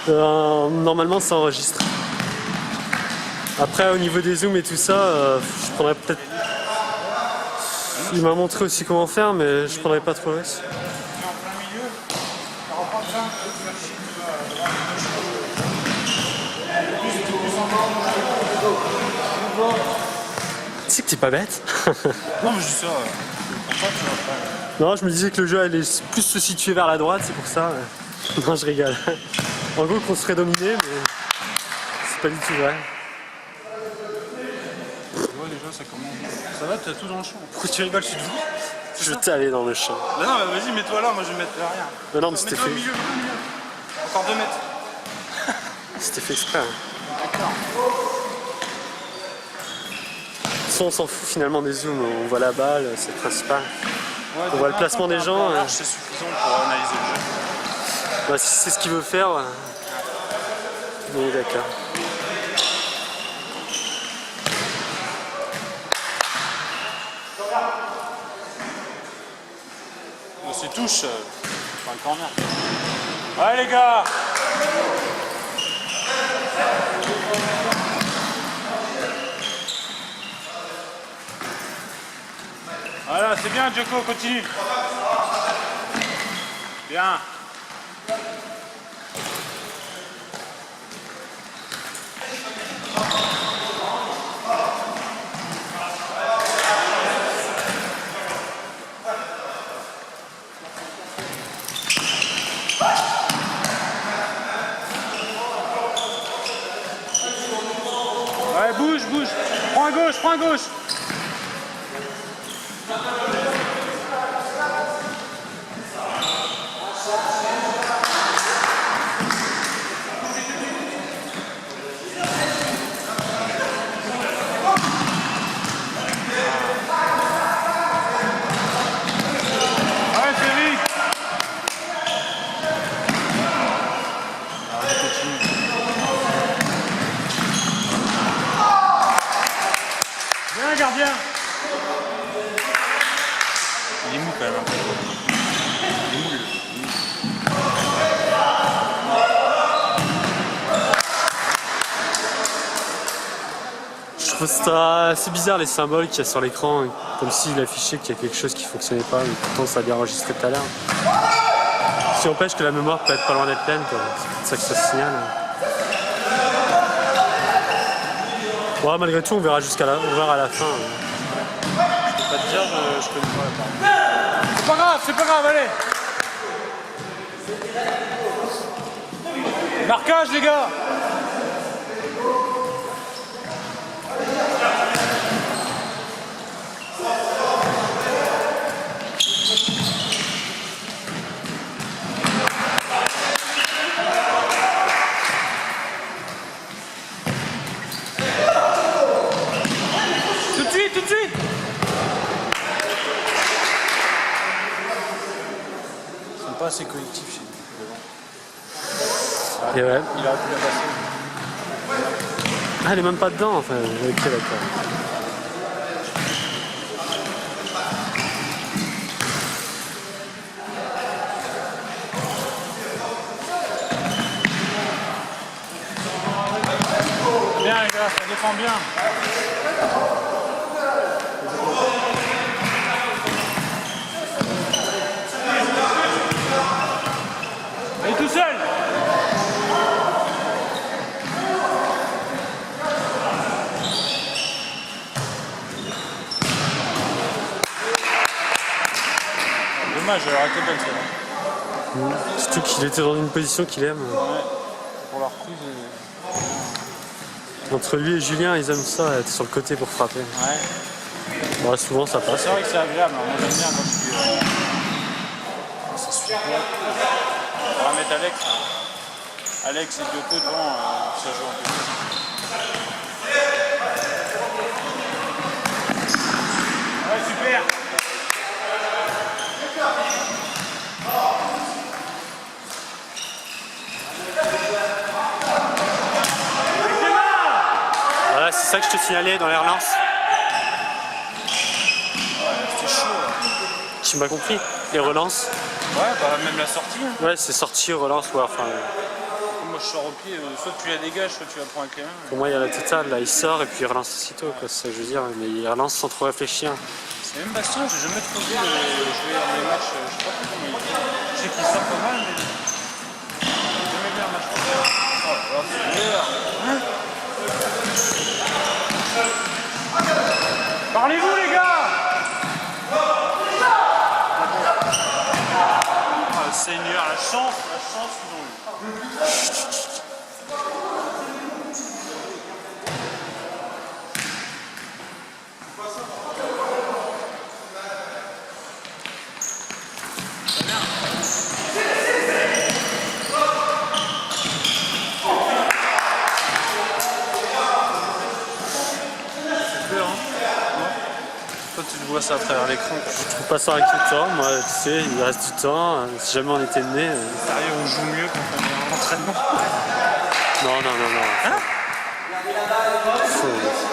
Normalement ça enregistre. Après au niveau des zooms et tout ça, je prendrais peut-être... Il m'a montré aussi comment faire, mais je prendrais pas trop le risque. Tu sais que t'es pas bête. Non mais je dis ça. Non, je me disais que le jeu allait plus se situer vers la droite, c'est pour ça. Non, je rigole. En gros qu'on serait dominé, mais c'est pas du tout vrai. Tu vois déjà ça commence. Ça va, t'as tout dans le champ. Pourquoi tu rigoles, je suis debout? Je vais t'aller dans le champ. Bah non, mais vas-y, mets-toi là, moi je vais mettre rien. Mais non, mais c'était fait. Milieu. Encore 2 mètres. C'était fait exprès. Hein. D'accord. On s'en fout finalement des zooms, on voit la balle, c'est le principal. Ouais, on voit le placement des gens. C'est suffisant pour analyser le jeu. Bah, si c'est ce qu'il veut faire, oui, d'accord. C'est touche, enfin le corner. Ouais les gars. Voilà, c'est bien Djoko, continue. Bien. Ouais, bouge, bouge. Prends à gauche, prends à gauche. Gardien. Il est mou quand même un peu. Il est mou. Je trouve ça assez bizarre les symboles qu'il y a sur l'écran, comme s'il affichait qu'il y a quelque chose qui fonctionnait pas, mais pourtant ça a bien enregistré tout à l'heure. Ce qui empêche que la mémoire peut être pas loin d'être pleine, c'est pour ça que ça se signale. Ouais, malgré tout, on verra on verra à la fin. Je peux pas te dire, je connais pas la part. C'est pas grave, allez. Marquage, les gars. Tout de suite. Ils sont pas assez collectifs chez nous. Et ouais. Il aurait pu la passer. Ah, elle est même pas dedans, enfin, ok, d'accord. Bien les gars, ça défend bien. Il est tout seul. Dommage, elle aurait été belle celle-là. Surtout qu'il était dans une position qu'il aime. Ouais, pour la reprise. Entre lui et Julien, ils aiment ça, être sur le côté pour frapper. Ouais. Bon, souvent ça passe. C'est vrai que c'est agréable, moi j'aime bien quand je suis. Ça suit bien. On va mettre Alex. Alex et Djoko devant, ça joue un peu. Ouais, super. Voilà, c'est ça que je te signalais dans les relances. C'était chaud. Tu m'as compris? Les relances. Ouais, bah même la sortie. Hein. Ouais, c'est sortie, relance, ouais, enfin. Moi quand je sors au pied, soit tu la dégages, soit tu la prends avec les mains. Pour moi, il y a la totale, là, il sort et puis il relance aussitôt, quoi, c'est ça que je veux dire, mais il relance sans trop réfléchir. C'est même Bastien, j'ai jamais trop vu jouer dans les matchs, je sais pas comment il... Je sais qu'il sort pas mal, mais... J'ai jamais vu un match comme ça. Oh là là, c'est meilleur. Hein? Parlez-vous les gars! Oh le Seigneur, la chance qu'ils ont eu. Toi, tu le vois ça à travers l'écran. Je trouve pas ça avec le temps, moi, tu sais, il reste du temps, si jamais on était né. Sérieux, on joue mieux quand on est en entraînement. Non. Hein?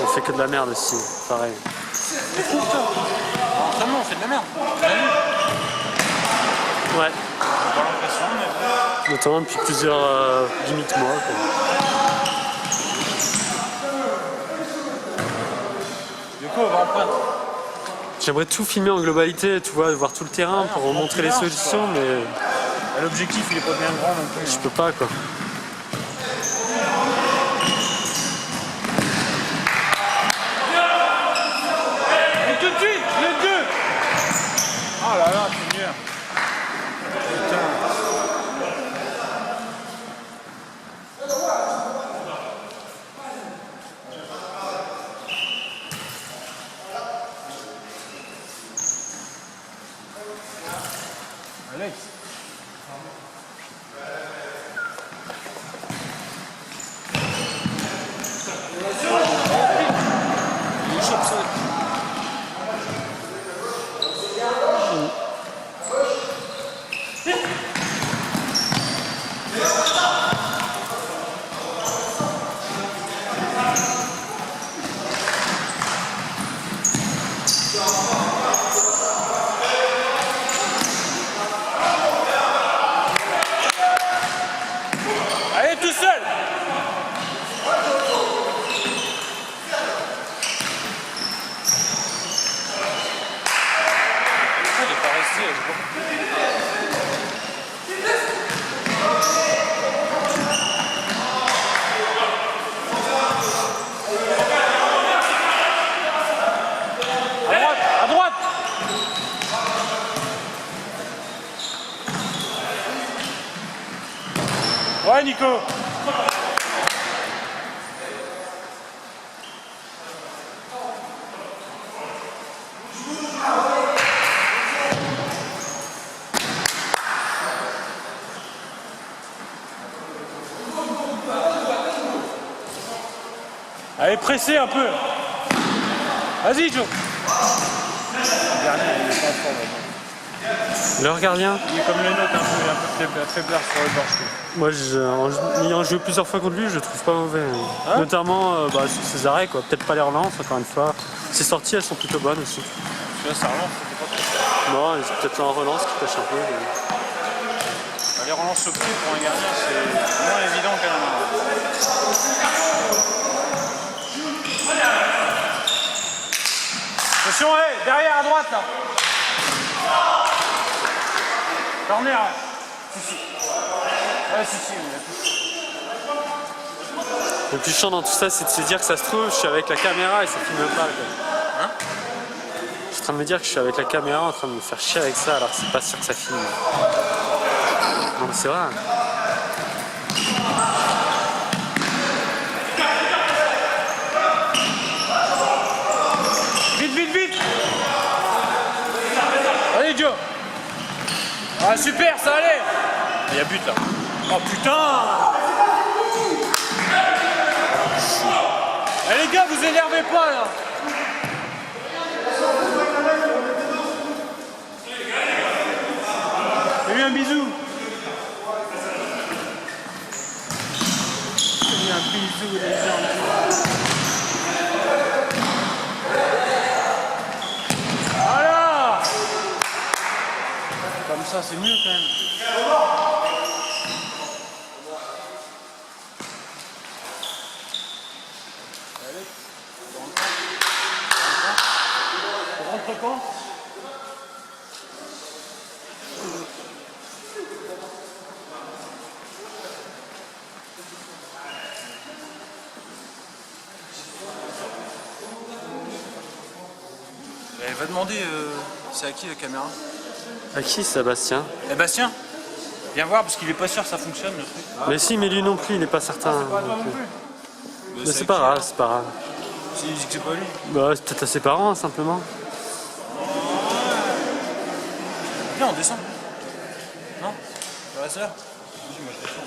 On fait que de la merde aussi, pareil. C'est fou, toi. En entraînement, on fait de la merde. Ouais. J'ai pas l'impression, mais... Notamment depuis plusieurs limites mois, quoi. Du coup, on va en pointe. J'aimerais tout filmer en globalité, tu vois, voir tout le terrain Ouais, pour montrer les solutions, mais l'objectif, il est pas bien grand non plus. je peux pas, quoi. Et tout de suite, le 2. Oh là là, c'est mieux. Putain. Alex. Il chope ça. Allez, tout seul. Il est pas resté, je vois. À droite. Ouais, Nico. Allez, pressez un peu. Vas-y, Joe. Le dernier, il est pas fort. Leur gardien, Il est comme le nôtre, un peu faiblard sur le bord, je trouve. moi, ayant joué plusieurs fois contre lui, je le trouve pas mauvais. Hein? Notamment sur ses arrêts, quoi. Peut-être pas les relances, encore une fois. Ses sorties, elles sont plutôt bonnes aussi. Tu vois, ça relance, c'était pas trop. Non, c'est peut-être en relance qui pêche un peu. Les relances au pied pour un gardien, c'est moins évident qu'un main. Attention, hey, derrière à droite là. Corner. Si. Ouais, si, on a tout. Le plus chiant dans tout ça, c'est de se dire que ça se trouve, je suis avec la caméra et ça filme pas, quoi. Hein? Je suis en train de me dire que je suis avec la caméra en train de me faire chier avec ça alors que c'est pas sûr que ça filme. Non mais c'est vrai. Vite. Allez, Joe. Ah, super, ça allait. Il y a but là. Oh putain. Eh les gars, vous énervez pas là. Fais-lui un bisou. Fais-lui un bisou les gens. Voilà. Comme ça, c'est mieux quand même. quand? Va demander c'est à qui la caméra? À qui, Sébastien? Eh Bastien, viens voir parce qu'il est pas sûr que ça fonctionne le truc. Mais si, mais lui non plus, il n'est pas certain. C'est pas toi non plus. Mais c'est pas grave, c'est pas grave. S'il dit que c'est pas lui. Bah, c'est peut-être à ses parents, simplement. Viens, on descend. Non? Tu restes là? Si, moi je descends.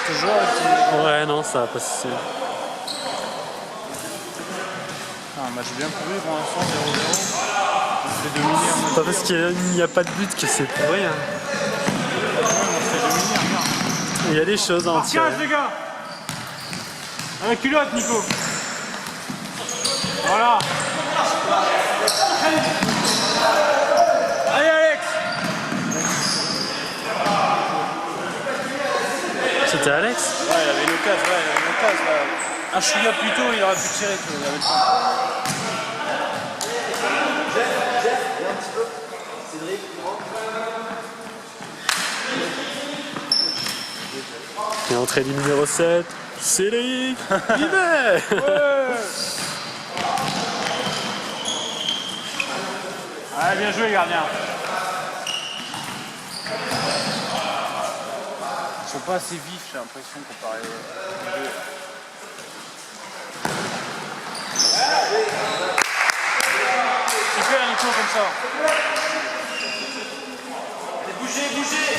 toujours avec Ouais, non, ça va pas se... un match bien pourri pour l'instant, 0-0. On se fait dominer en mode... Pas parce qu'il n'y a pas de but que c'est pourri. Hein. On se fait dominer, regarde. Il y a des choses à en tirer. Marquage, les gars. Avec culotte, Nico. Voilà. Allez, Alex. C'était Alex? Ouais, il avait une occasion, là. Un chouïa plus tôt, il aurait pu tirer. Il avait le temps. Et entrée du numéro 7, Cédric Rivet. Ouais, bien joué, gardien. Ils sont pas assez vifs, j'ai l'impression, comparé aux deux. Super, Nico, comme ça. Bougez.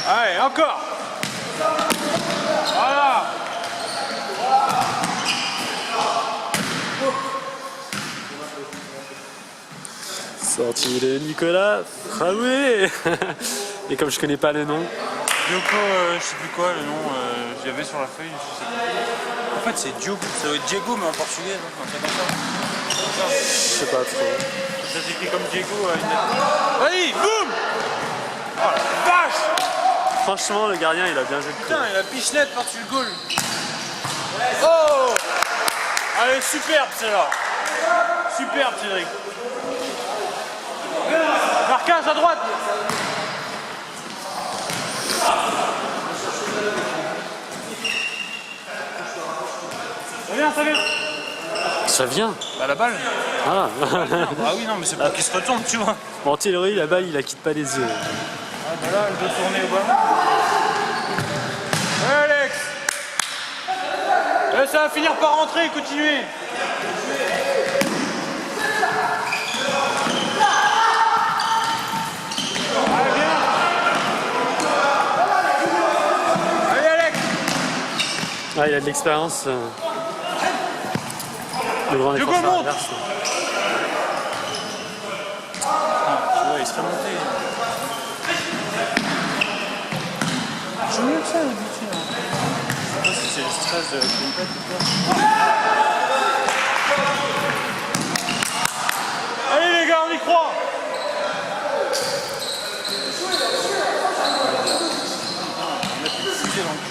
Allez, encore. Voilà. Sortie de Nicolas Traoré. Et comme je connais pas le nom. Diogo, je sais plus quoi le nom, j'avais sur la feuille, je sais plus. En fait c'est Diogo, ça doit être Diego mais en portugais, non? C'est comme ça. Je sais pas trop. Ça s'écrit comme Diego à une lettre. Vas-y, boum. Oh la vache. Franchement, le gardien il a bien joué le coup. Putain, il a pichenette par-dessus le goal. Oh. Allez, superbe celle-là. Superbe Cédric. Marquage à droite. Ça vient. Ça vient. Bah la balle. Ah. Ah oui non mais c'est pour qu'il se retourne tu vois. Bon, en théorie, la balle il la quitte pas les yeux. Ah bah là elle doit tourner au ballon. Alex. Ça va finir par rentrer, continuez. Allez bien. Allez Alex. Ah, il a de l'expérience. Le grand Diogo défenseur monte. adverse. Tu vois, il serait monté. Je veux mieux que ça d'habitude. Je sais pas si c'est le stress de la compète ou quoi. Allez les gars, on y croit. On a plus fusé dans le cul.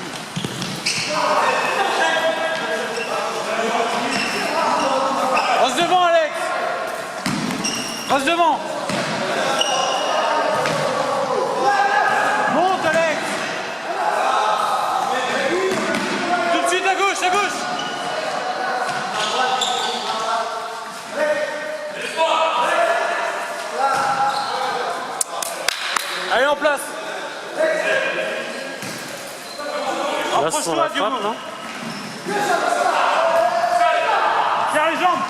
Reste devant Alex. Reste devant. Monte Alex. Tout de suite à gauche, à gauche. Allez en place. Là, ce sont la frappe, non? Serre les jambes.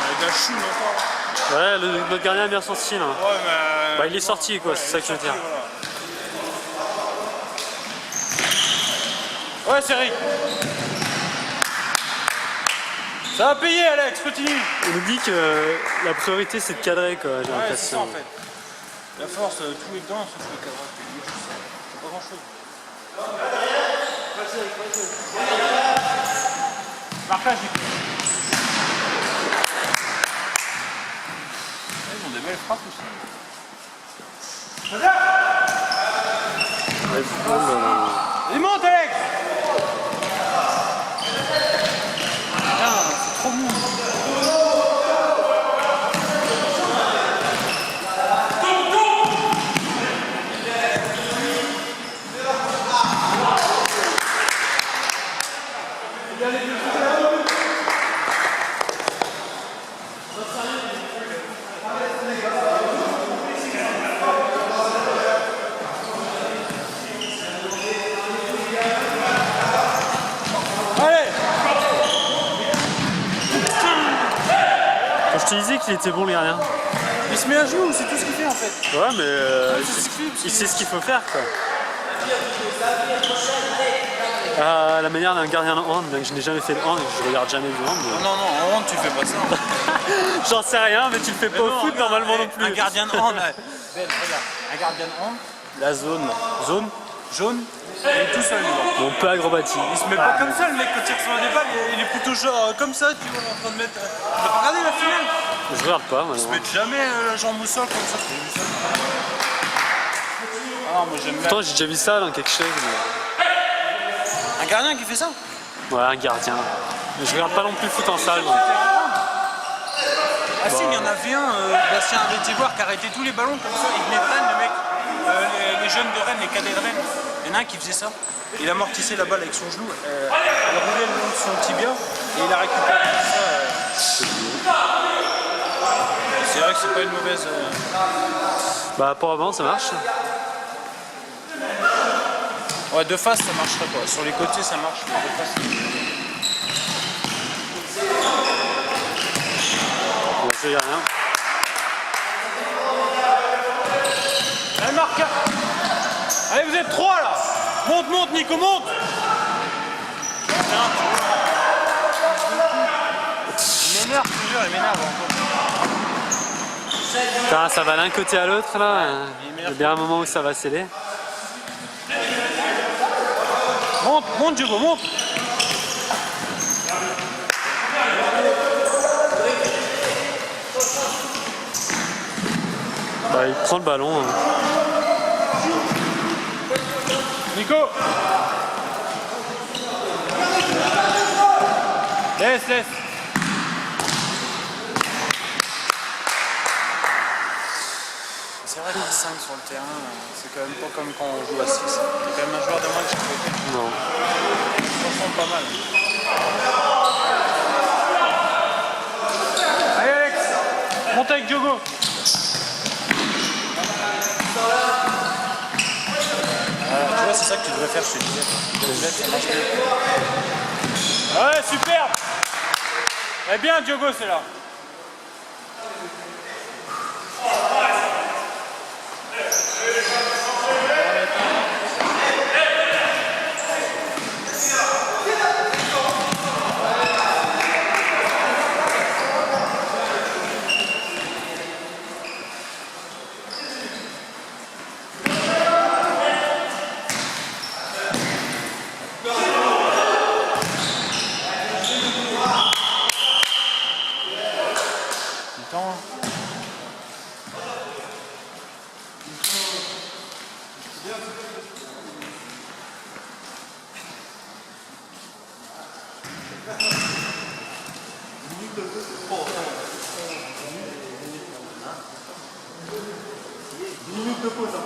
Avec la choune encore. Ouais, notre gardien a bien son style. Hein. Ouais, mais... Bah, il est sorti, quoi, c'est ça que je veux dire. Ouais, Cédric. Ça va payer, Alex, continue. On nous dit que la priorité c'est de cadrer, quoi, j'ai Ouais, c'est ça l'impression. en fait. La force, tout est dedans, sauf le cadrage. C'est pas grand chose. Marquage, Nico. Ils ont des belles frappes aussi. Ouais, football, Il monte, Alex. Putain, c'est trop mou. Quand je te disais qu'il était bon le gardien. Il se met à genoux, c'est tout ce qu'il fait en fait. Ouais, mais c'est ce qu'il fait, il sait ce qu'il faut faire, quoi. La manière d'un gardien de hand, bien que je n'ai jamais fait de hand et que je regarde jamais du hand. Non, en hand, tu fais pas ça. J'en sais rien, mais tu le fais pas au foot normalement non plus. Un gardien de hand, regarde, un gardien de hand, la zone. Zone Jaune, il est tout seul, lui. Mon peu acrobatique. Il se met pas comme ça, le mec, quand il reçoit des balles, il est plutôt genre comme ça, tu vois, en train de mettre. T'as pas regardé la finale? Je regarde pas, moi. Ils se mettent jamais la jambe au sol comme ça. Ah non, moi j'aime bien. Pourtant, j'ai déjà vu ça dans quelque chose. Mais... Un gardien qui fait ça? Ouais, un gardien. Mais je regarde pas non plus le foot en salle. Donc. Ah si, il y en avait un, Bastien Rétivoire, qui arrêtait tous les ballons comme ça. Il venait de Rennes, le mec. Les jeunes de Rennes, les cadets de Rennes. Il y en a un qui faisait ça. Il amortissait la balle avec son genou, il roulait le long de son tibia et il a récupéré ça. C'est vrai que c'est pas une mauvaise. Bah, pour avant, ça marche. Ouais, de face ça marcherait pas. Sur les côtés ça marche, mais de face. Bon, je regarde rien. Allez, Marc! Allez, vous êtes 3 là! Monte, Nico, monte! Il m'énerve, je te jure, il m'énerve encore. Putain, ça va d'un côté à l'autre là. Il y a bien un moment où ça va sceller. Monte, Diogo, monte! Bah, il prend le ballon. Nico! Laisse! C'est vrai qu'à 5 sur le terrain, c'est quand même pas comme quand on joue à 6. C'est quand même un joueur de moins que je peux. Non. Franchement pas mal. Allez Alex! Monte avec Diogo! Tu vois, c'est ça que tu devrais faire, je te disais. Ça marche mieux. Ouais, superbe! Eh bien, Diogo, c'est là. Minute de pause.